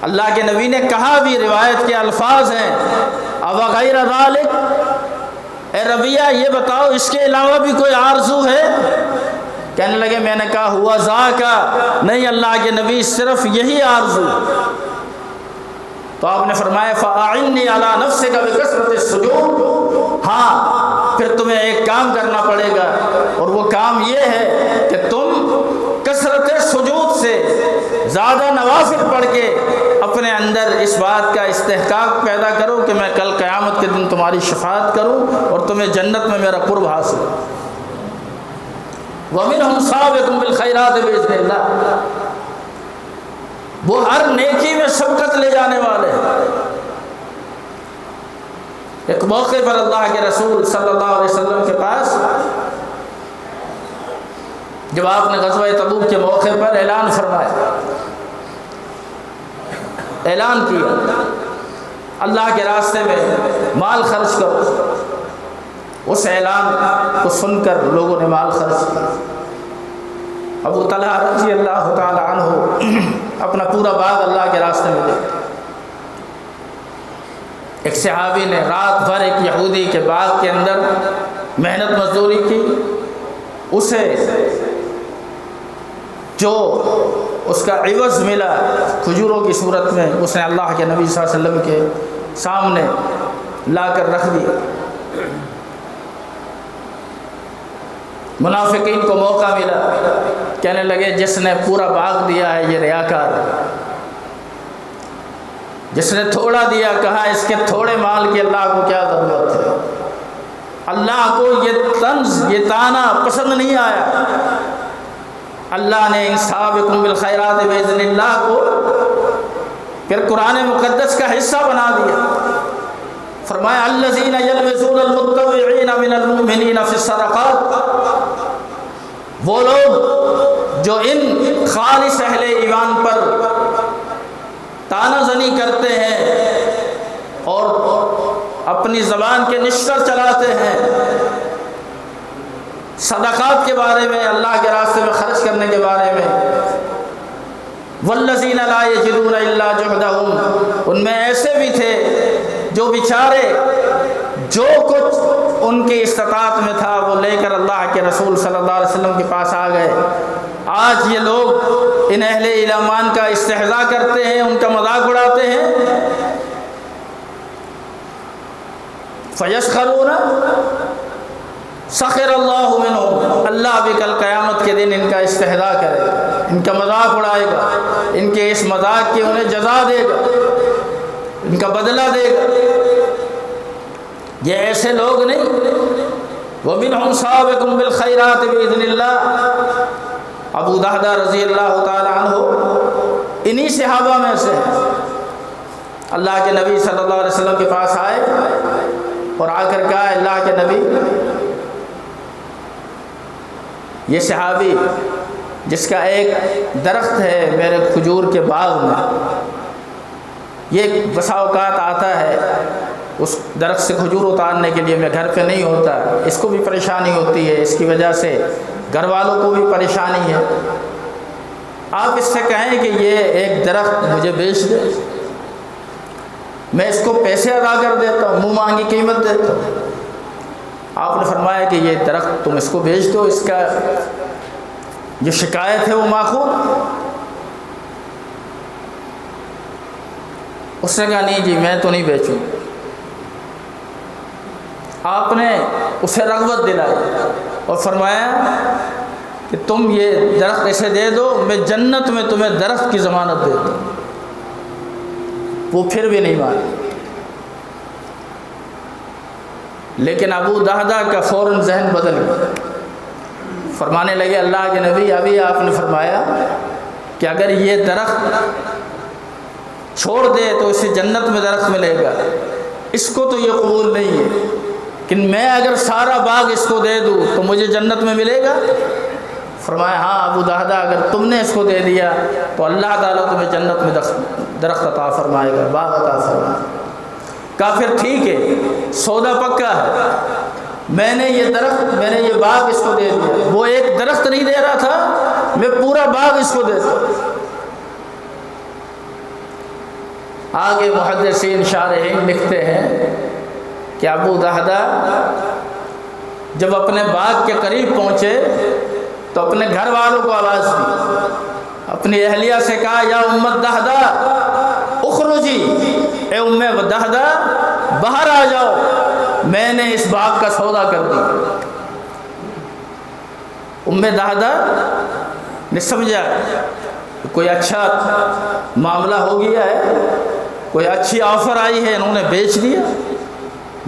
اللہ کے نبی نے کہا بھی، روایت کے الفاظ ہیں اب غیر ذالک، اے ربیعہ یہ بتاؤ اس کے علاوہ بھی کوئی آرزو ہے؟ کہنے لگے میں نے کہا ہوا ذاکا، نہیں اللہ کے نبی صرف یہی آرزو۔ تو آپ نے فرمایا فَأَعِنِّي عَلَىٰ نَفْسِكَ بِكَثْرَةِ السُّجُودِ، ہاں پھر تمہیں ایک کام کرنا پڑے گا اور وہ کام یہ ہے کہ تم کثرت سجود سے زیادہ نوافل پڑھ کے اپنے اندر اس بات کا استحقاق پیدا کرو کہ میں کل قیامت کے دن تمہاری شفاعت کروں اور تمہیں جنت میں میرا قرب حاصل ہو۔ وَمِنْهُمْ سَابِقٌ بِالْخَيْرَاتِ بِإِذْنِ اللَّهِ، وہ ہر نیکی میں سبقت لے جانے والے ہیں۔ ایک موقع پر اللہ کے رسول صلی اللہ علیہ وسلم کے پاس جب آپ نے غزوہ تبوک کے موقع پر اعلان فرمایا، اعلان کیا اللہ کے راستے میں مال خرچ کرو، اس اعلان کو سن کر لوگوں نے مال خرچ کیا۔ ابو طلحہ رضی اللہ تعالی عنہ اپنا پورا باغ اللہ کے راستے میں دے۔ ایک صحابی نے رات بھر ایک یہودی کے باغ کے اندر محنت مزدوری کی، اسے جو اس کا عوض ملا کھجوروں کی صورت میں اس نے اللہ کے نبی صلی اللہ علیہ وسلم کے سامنے لا کر رکھ دیا۔ منافقین کو موقع ملا، کہنے لگے جس نے پورا باغ دیا ہے یہ ریاکار ہے، جس نے تھوڑا دیا کہا اس کے تھوڑے مال کی اللہ کو کیا ضرورت ہے۔ اللہ کو یہ طنز، یہ طعنہ پسند نہیں آیا۔ اللہ نے سابقون بالخیرات باذن اللہ کو پھر قرآن مقدس کا حصہ بنا دیا۔ فرمایا الذین یلمزون المتطوعین من المؤمنین فی الصدقات، وہ لوگ جو ان خالص اہل ایمان پر طعنہ زنی کرتے ہیں اور اپنی زبان کے نشتر چلاتے ہیں، صدقات کے بارے میں، اللہ کے راستے میں خرچ کرنے کے بارے میں۔ والذین لا یجدون الا جہدہم، ان میں ایسے بھی تھے جو بیچارے جو کچھ ان کی استطاعت میں تھا وہ لے کر اللہ کے رسول صلی اللہ علیہ وسلم کے پاس آ گئے۔ آج یہ لوگ ان اہل ایمان کا استہزاء کرتے ہیں، ان کا مذاق اڑاتے ہیں۔ فَيَسْخَرُونَ سَخِرَ اللَّهُ مِنْهُمْ، اللہ بھی کل قیامت کے دن ان کا استہزاء کرے گا، ان کا مذاق اڑائے گا، ان کے اس مذاق کی انہیں جزا دے گا، ان کا بدلہ دے گا۔ یہ ایسے لوگ نہیں۔ وَمِنْهُمْ سَابِقٌ بِالْخَيْرَاتِ بِإِذْنِ اللَّهِ، ابو دہدہ رضی اللہ تعالی عنہ انہی صحابہ میں سے اللہ کے نبی صلی اللہ علیہ وسلم کے پاس آئے اور آ کر کہا، اللہ کے نبی، یہ صحابی جس کا ایک درخت ہے میرے کھجور کے باغ میں، یہ بسا اوقات آتا ہے اس درخت سے کھجور اتارنے کے لیے، میں گھر پہ نہیں ہوتا، اس کو بھی پریشانی ہوتی ہے، اس کی وجہ سے گھر والوں کو بھی پریشانی ہے، آپ اس سے کہیں کہ یہ ایک درخت مجھے بیچ دے، میں اس کو پیسے ادا کر دیتا ہوں، منہ مانگی قیمت دیتا ہوں۔ آپ نے فرمایا کہ یہ درخت تم اس کو بیچ دو، اس کا جو شکایت ہے وہ ماخوذ۔ اس نے کہا نہیں جی میں تو نہیں بیچوں۔ آپ نے اسے رغبت دلائی اور فرمایا کہ تم یہ درخت اسے دے دو، میں جنت میں تمہیں درخت کی ضمانت دیتا ہوں۔ وہ پھر بھی نہیں مانا، لیکن ابو دہدہ کا فوراً ذہن بدل گیا، فرمانے لگے اللہ کے نبی ابھی آپ نے فرمایا کہ اگر یہ درخت چھوڑ دے تو اسے جنت میں درخت ملے گا، اس کو تو یہ قبول نہیں ہے، لیکن میں اگر سارا باغ اس کو دے دوں تو مجھے جنت میں ملے گا؟ فرمایا ہاں ابو دہدہ اگر تم نے اس کو دے دیا تو اللہ تعالیٰ تمہیں جنت میں درخت عطا فرمائے گا، باغ عطا فرمائے گا۔ کہا پھر ٹھیک ہے، سودا پکا ہے، میں نے یہ باغ اس کو دے دیا، وہ ایک درخت نہیں دے رہا تھا، میں پورا باغ اس کو دیتا ہوں۔ آگے محدثین شارحین لکھتے ہیں کہ ابو دہدہ جب اپنے باغ کے قریب پہنچے تو اپنے گھر والوں کو آواز دی، اپنی اہلیہ سے کہا یا امت دہدہ اخرجی، اے ام دہدہ باہر آ جاؤ، میں نے اس باغ کا سودا کر دی۔ ام دہدہ نے سمجھا کوئی اچھا معاملہ ہو گیا ہے، کوئی اچھی آفر آئی ہے، انہوں نے بیچ دیا۔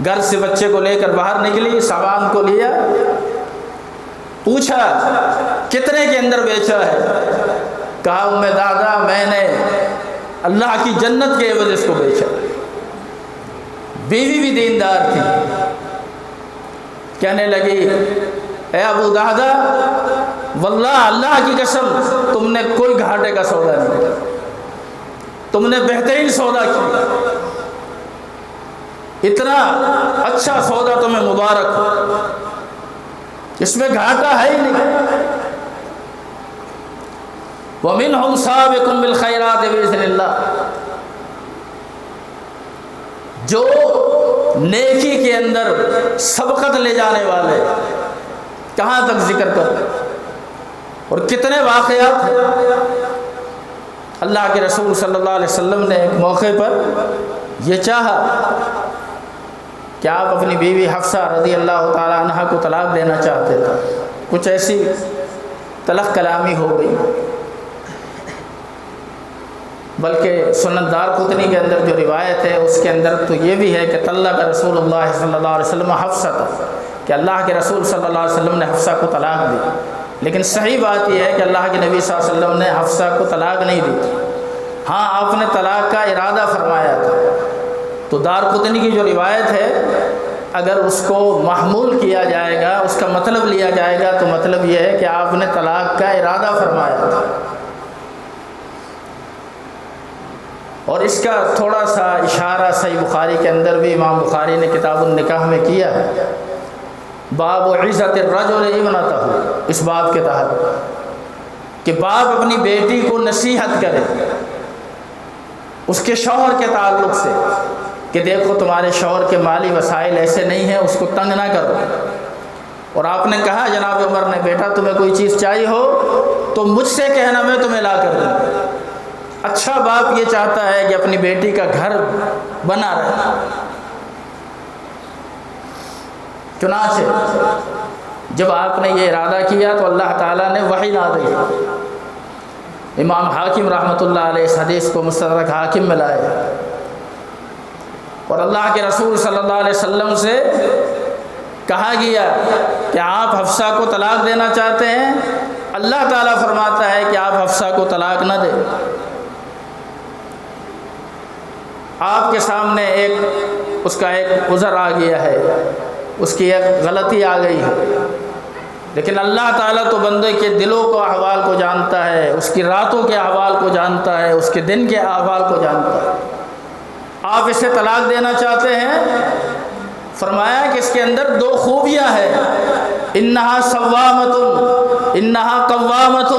گھر سے بچے کو لے کر باہر نکلی، سامان کو لیا، پوچھا کتنے کے اندر بیچا ہے؟ کہا ام دہدہ میں نے اللہ کی جنت کے عوض اس کو بیچا۔ بیوی بھی دیندار تھی، کہنے لگی اے ابو دہدہ واللہ اللہ کی قسم تم نے کوئی گھاٹے کا سودا نہیں کیا، تم نے بہترین سودا کیا، اتنا اچھا سودا تمہیں مبارک ہو، اس میں گھاٹا ہے ہی نہیں۔ وَمِنْهُمْ سَابِقٌ بِالْخَيْرَاتِ بِإِذْنِ اللَّهِ، جو نیکی کے اندر سبقت لے جانے والے، کہاں تک ذکر کر اور کتنے واقعات ہیں۔ اللہ کے رسول صلی اللہ علیہ وسلم نے ایک موقع پر یہ چاہا کہ آپ اپنی بیوی حفصہ رضی اللہ تعالی عنہ کو طلاق دینا چاہتے تھے، کچھ ایسی تلخ کلامی ہو گئی، بلکہ سنن دارقطنی کے اندر جو روایت ہے اس کے اندر تو یہ بھی ہے کہ طلق رسول اللہ صلی اللہ علیہ وسلم حفصہ تھا، کہ اللہ کے رسول صلی اللہ علیہ وسلم نے حفصہ کو طلاق دی، لیکن صحیح بات یہ ہے کہ اللہ کے نبی صلی اللہ علیہ وسلم نے حفصہ کو طلاق نہیں دی تھی، ہاں آپ نے طلاق کا ارادہ فرمایا تھا۔ تو دارقطنی کی جو روایت ہے اگر اس کو محمول کیا جائے گا، اس کا مطلب لیا جائے گا، تو مطلب یہ ہے کہ آپ نے طلاق کا ارادہ فرمایا تھا، اور اس کا تھوڑا سا اشارہ صحیح بخاری کے اندر بھی امام بخاری نے کتاب النکاح میں کیا ہے، باب عزت الرجل ابنتہ، اس باب کے تحت کہ باپ اپنی بیٹی کو نصیحت کرے اس کے شوہر کے تعلق سے کہ دیکھو تمہارے شوہر کے مالی وسائل ایسے نہیں ہیں، اس کو تنگ نہ کرو۔ اور آپ نے کہا جناب عمر نے، بیٹا تمہیں کوئی چیز چاہیے ہو تو مجھ سے کہنا، میں تمہیں لا کر دوں۔ اچھا باپ یہ چاہتا ہے کہ اپنی بیٹی کا گھر بنا رہے۔ چنانچہ جب آپ نے یہ ارادہ کیا تو اللہ تعالیٰ نے وحی نازل کی۔ امام حاکم رحمۃ اللہ علیہ اس حدیث کو مستدرک حاکم میں لائے، اور اللہ کے رسول صلی اللہ علیہ وسلم سے کہا گیا کہ آپ حفصہ کو طلاق دینا چاہتے ہیں، اللہ تعالیٰ فرماتا ہے کہ آپ حفصہ کو طلاق نہ دیں۔ آپ کے سامنے اس کا ایک عذر آ گیا ہے، اس کی ایک غلطی آ گئی ہے، لیکن اللہ تعالیٰ تو بندے کے دلوں کو احوال کو جانتا ہے، اس کی راتوں کے احوال کو جانتا ہے، اس کے دن کے احوال کو جانتا ہے۔ آپ اسے طلاق دینا چاہتے ہیں، فرمایا کہ اس کے اندر دو خوبیاں ہیں، انہا صوامۃ انہا قوامۃ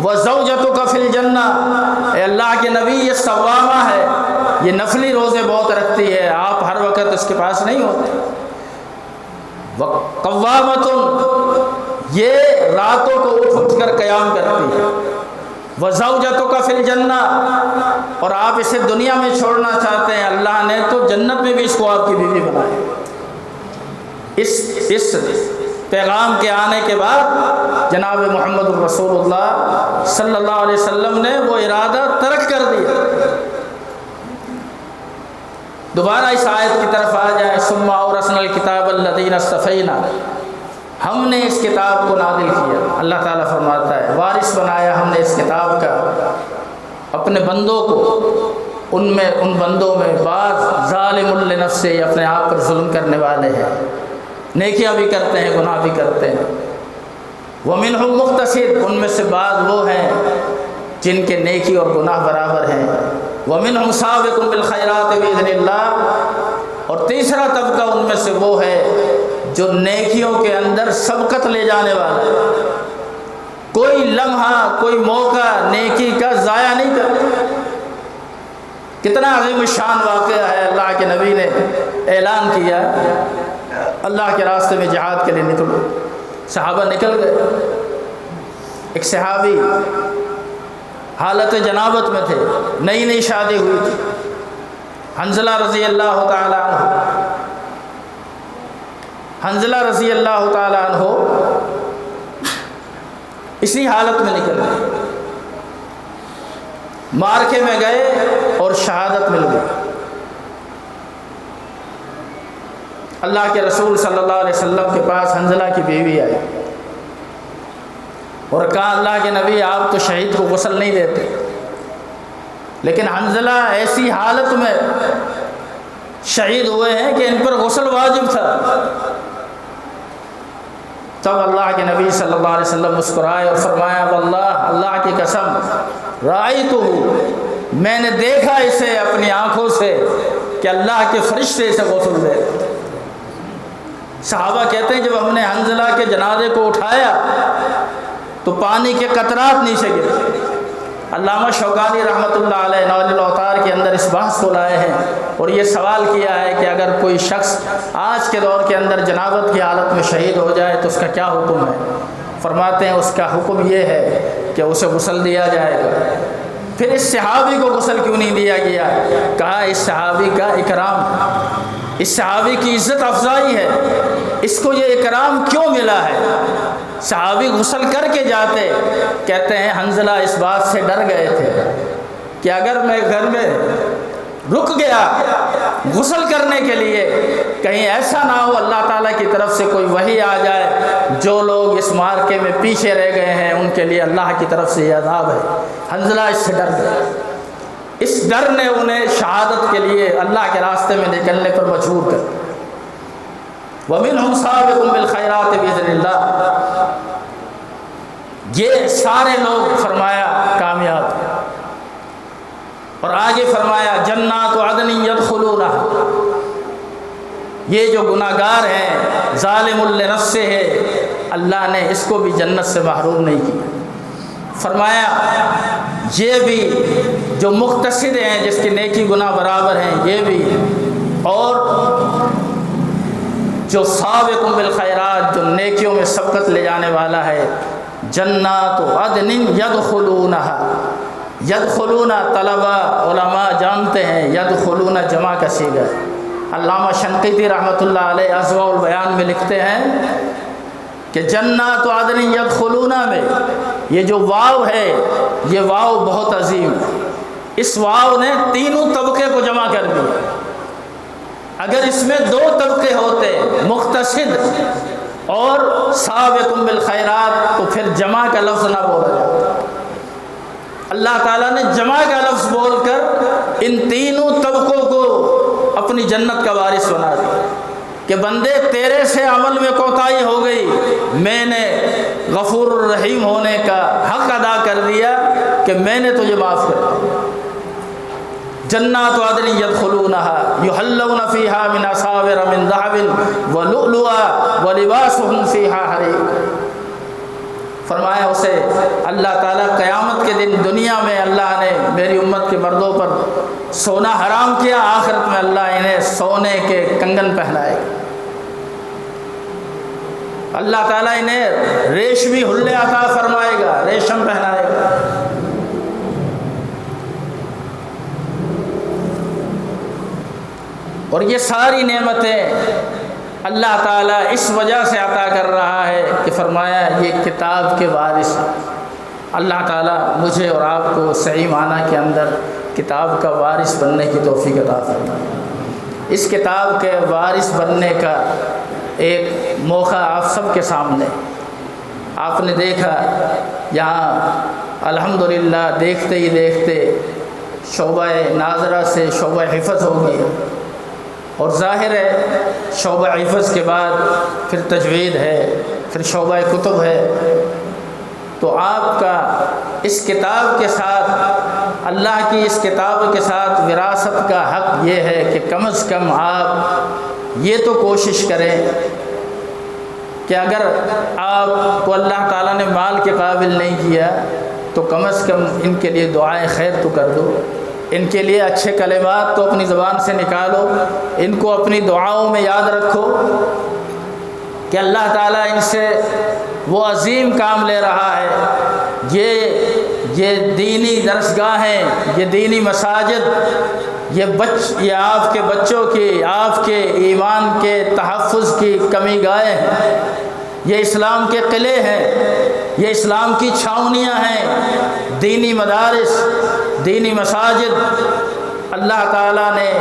وزوجتک فی الجنہ۔ اے اللہ کے نبی، یہ صوامہ ہے، یہ نفلی روزے بہت رکھتی ہے، آپ ہر وقت اس کے پاس نہیں ہوتے۔ قوامۃ، یہ راتوں کو اٹھ کر قیام کرتی ہے۔ وزوجتک فی الجنہ، اور آپ اسے دنیا میں چھوڑنا چاہتے ہیں، اللہ نے تو جنت میں بھی اس کو آپ کی بیوی بنائی۔ اس پیغام کے آنے کے بعد جناب محمد الرسول اللہ صلی اللہ علیہ وسلم نے وہ ارادہ ترک کر دیا۔ دوبارہ اس آیت کی طرف آ جائے، ثم اورثنا الکتاب الذین اصطفینا، ہم نے اس کتاب کو نازل کیا۔ اللہ تعالیٰ فرماتا ہے وارث بنایا ہم نے اس کتاب کا اپنے بندوں کو، ان بندوں میں بعض ظالم لنفسہ، اپنے آپ پر ظلم کرنے والے ہیں، نیکیاں بھی کرتے ہیں گناہ بھی کرتے ہیں۔ ومنہم مقتصد، ان میں سے بعض وہ ہیں جن کے نیکی اور گناہ برابر ہیں۔ ومنہم سابق بالخیرات باذن اللہ، اور تیسرا طبقہ ان میں سے وہ ہے جو نیکیوں کے اندر سبقت لے جانے والا ہے، کوئی لمحہ کوئی موقع نیکی کا ضائع نہیں کرتا۔ کتنا عظیم الشان واقعہ ہے، اللہ کے نبی نے اعلان کیا اللہ کے راستے میں جہاد کے لیے نکلو، صحابہ نکل گئے۔ ایک صحابی حالت جنابت میں تھے، نئی نئی شادی ہوئی تھی، حنظلہ رضی اللہ تعالیٰ عنہ، حنظلہ رضی اللہ تعالیٰ عنہ اسی حالت میں نکل گئے، مارکے میں گئے اور شہادت مل گئی۔ اللہ کے رسول صلی اللہ علیہ وسلم کے پاس حنظلہ کی بیوی آئی اور کہا اللہ کے نبی آپ تو شہید کو غسل نہیں دیتے، لیکن حنظلہ ایسی حالت میں شہید ہوئے ہیں کہ ان پر غسل واجب تھا۔ تب اللہ کے نبی صلی اللہ علیہ وسلم مسکرائے اور فرمایا واللہ، اللہ کی قسم، رأیتہ، میں نے دیکھا اسے اپنی آنکھوں سے کہ اللہ کے فرشتے اسے غسل دے۔ صحابہ کہتے ہیں جب ہم نے حنظلہ کے جنازے کو اٹھایا تو پانی کے قطرات نیچے گرے۔ علامہ شوکانی رحمۃ اللہ علیہ نوال الاوتار کے اندر اس بحث کو لائے ہیں اور یہ سوال کیا ہے کہ اگر کوئی شخص آج کے دور کے اندر جنابت کی حالت میں شہید ہو جائے تو اس کا کیا حکم ہے؟ فرماتے ہیں اس کا حکم یہ ہے کہ اسے غسل دیا جائے گا۔ پھر اس صحابی کو غسل کیوں نہیں دیا گیا؟ کہا اس صحابی کا اکرام، اس صحابی کی عزت افزائی ہے، اس کو یہ اکرام کیوں ملا ہے؟ صحابی غسل کر کے جاتے، کہتے ہیں حنظلہ اس بات سے ڈر گئے تھے کہ اگر میں گھر میں رک گیا غسل کرنے کے لیے، کہیں ایسا نہ ہو اللہ تعالیٰ کی طرف سے کوئی وحی آ جائے جو لوگ اس مارکے میں پیچھے رہ گئے ہیں ان کے لیے اللہ کی طرف سے یہ عذاب ہے۔ حنظلہ اس سے ڈر گئے، اس ڈر نے انہیں شہادت کے لیے اللہ کے راستے میں نکلنے پر مجبور کر دیا۔ وَمِنْهُمْ سَابِقٌ بِالْخَيْرَاتِ بِإِذْنِ اللَّهِ، یہ سارے لوگ فرمایا کامیاب۔ اور آگے فرمایا جنات عدن یدخلونہا، یہ جو گناہگار ہیں ظالم لنفسہ ہے، اللہ نے اس کو بھی جنت سے محروم نہیں کیا۔ فرمایا یہ بھی جو مقتصد ہیں جس کی نیکی گناہ برابر ہیں یہ بھی، اور جو سابق بالخیرات جو نیکیوں میں سبقت لے جانے والا ہے، جنات عدن یدخلونہا، یدخلون طلبہ علماء جانتے ہیں یدخلون جمع کا صیغہ۔ علامہ شنقیطی رحمۃ اللہ علیہ اضواء البیان میں لکھتے ہیں کہ جنات عدن یدخلون میں یہ جو واو ہے یہ واو بہت عظیم ہے، اس واو نے تینوں طبقے کو جمع کر دیا۔ اگر اس میں دو طبقے ہوتے مقتصد اور سابق بالخیرات تو پھر جمع کا لفظ نہ بولا جاتا۔ اللہ تعالیٰ نے جمع کا لفظ بول کر ان تینوں طبقوں کو اپنی جنت کا وارث بنا دیا کہ بندے تیرے سے عمل میں کوتاہی ہو گئی، میں نے غفور الرحیم ہونے کا حق ادا کر دیا کہ میں نے تجھے معاف کر دیا۔ جنات عدن یدخلونہا یحلون فیہا من اساور من ذہب ولؤلؤا ولباسہم فیہا حریر۔ فرمایا اسے اللہ تعالیٰ قیامت کے دن دنیا میں اللہ نے میری امت کے مردوں پر سونا حرام کیا، آخرت میں اللہ انہیں سونے کے کنگن پہنائے گا۔ اللہ تعالیٰ انہیں ریشمی حلے عطا فرمائے گا، ریشم پہنائے گا۔ اور یہ ساری نعمتیں اللہ تعالیٰ اس وجہ سے عطا کر رہا ہے کہ فرمایا یہ کتاب کے وارث ہیں۔ اللہ تعالیٰ مجھے اور آپ کو صحیح معنی کے اندر کتاب کا وارث بننے کی توفیق عطا فرمائے۔ اس کتاب کے وارث بننے کا ایک موقع آپ سب کے سامنے، آپ نے دیکھا یہاں الحمدللہ دیکھتے ہی دیکھتے شعبہ ناظرہ سے شعبہ حفظ ہو گئی، اور ظاہر ہے شعبہ حفظ کے بعد پھر تجوید ہے، پھر شعبہ کتب ہے۔ تو آپ کا اس کتاب کے ساتھ، اللہ کی اس کتاب کے ساتھ وراثت کا حق یہ ہے کہ کم از کم آپ یہ تو کوشش کریں کہ اگر آپ کو اللہ تعالیٰ نے مال کے قابل نہیں کیا تو کم از کم ان کے لیے دعائیں خیر تو کر دو، ان کے لیے اچھے کلمات تو اپنی زبان سے نکالو، ان کو اپنی دعاؤں میں یاد رکھو کہ اللہ تعالیٰ ان سے وہ عظیم کام لے رہا ہے۔ یہ دینی درسگاہیں، یہ دینی مساجد، یہ آپ کے بچوں کی، آپ کے ایمان کے تحفظ کی کمی گاہیں ہیں، یہ اسلام کے قلعے ہیں، یہ اسلام کی چھاؤنیاں ہیں، دینی مدارس، دینی مساجد۔ اللہ تعالیٰ نے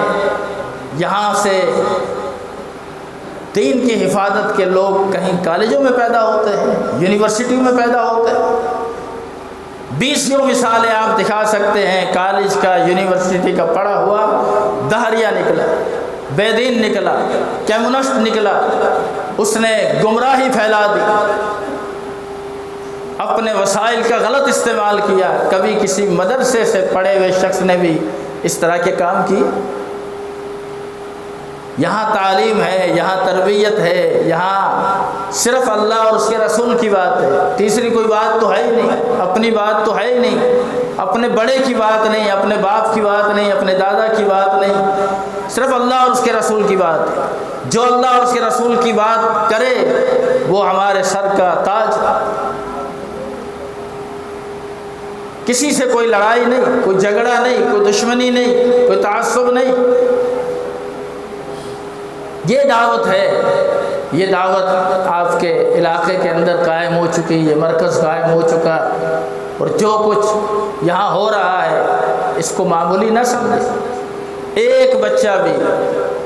یہاں سے دین کی حفاظت کے لوگ کہیں کالجوں میں پیدا ہوتے ہیں، یونیورسٹیوں میں پیدا ہوتے ہیں۔ 20 مثالیں آپ دکھا سکتے ہیں، کالج کا، یونیورسٹی کا پڑھا ہوا دہریہ نکلا، بے دین نکلا، کمیونسٹ نکلا، اس نے گمراہی پھیلا دی، اپنے وسائل کا غلط استعمال کیا۔ کبھی کسی مدرسے سے پڑھے ہوئے شخص نے بھی اس طرح کے کام کی؟ یہاں تعلیم ہے، یہاں تربیت ہے، یہاں صرف اللہ اور اس کے رسول کی بات ہے، تیسری کوئی بات تو ہے ہی نہیں، اپنی بات تو ہے ہی نہیں، اپنے بڑے کی بات نہیں، اپنے باپ کی بات نہیں، اپنے دادا کی بات نہیں، صرف اللہ اور اس کے رسول کی بات ہے۔ جو اللہ اور اس کے رسول کی بات کرے وہ ہمارے سر کا تاج۔ کسی سے کوئی لڑائی نہیں، کوئی جھگڑا نہیں، کوئی دشمنی نہیں، کوئی تعصب نہیں۔ یہ دعوت ہے، یہ دعوت آپ کے علاقے کے اندر قائم ہو چکی، یہ مرکز قائم ہو چکا، اور جو کچھ یہاں ہو رہا ہے اس کو معمولی نہ سمجھے۔ ایک بچہ بھی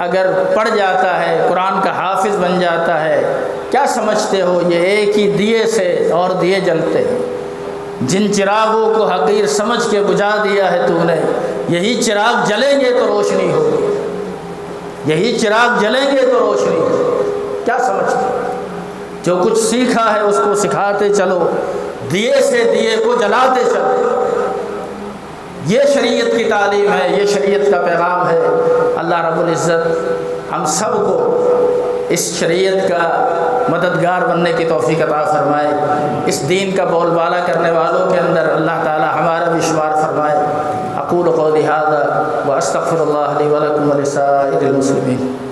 اگر پڑھ جاتا ہے، قرآن کا حافظ بن جاتا ہے، کیا سمجھتے ہو یہ ایک ہی دیے سے اور دیے جلتے ہیں؟ جن چراغوں کو حقیر سمجھ کے بجھا دیا ہے تو نے، یہی چراغ جلیں گے تو روشنی ہوگی، یہی چراغ جلیں گے تو روشنی ہوگی۔ کیا سمجھتے ہو؟ جو کچھ سیکھا ہے اس کو سکھاتے چلو، دیے سے دیے کو جلاتے چلو۔ یہ شریعت کی تعلیم ہے، یہ شریعت کا پیغام ہے۔ اللہ رب العزت ہم سب کو اس شریعت کا مددگار بننے کی توفیق عطا فرمائے، اس دین کا بول بالا کرنے والوں کے اندر اللہ تعالی ہمارا بھی شمار فرمائے۔ اقول قولی ھذا واستغفر اللہ لی ولکم ولسائر المسلمین۔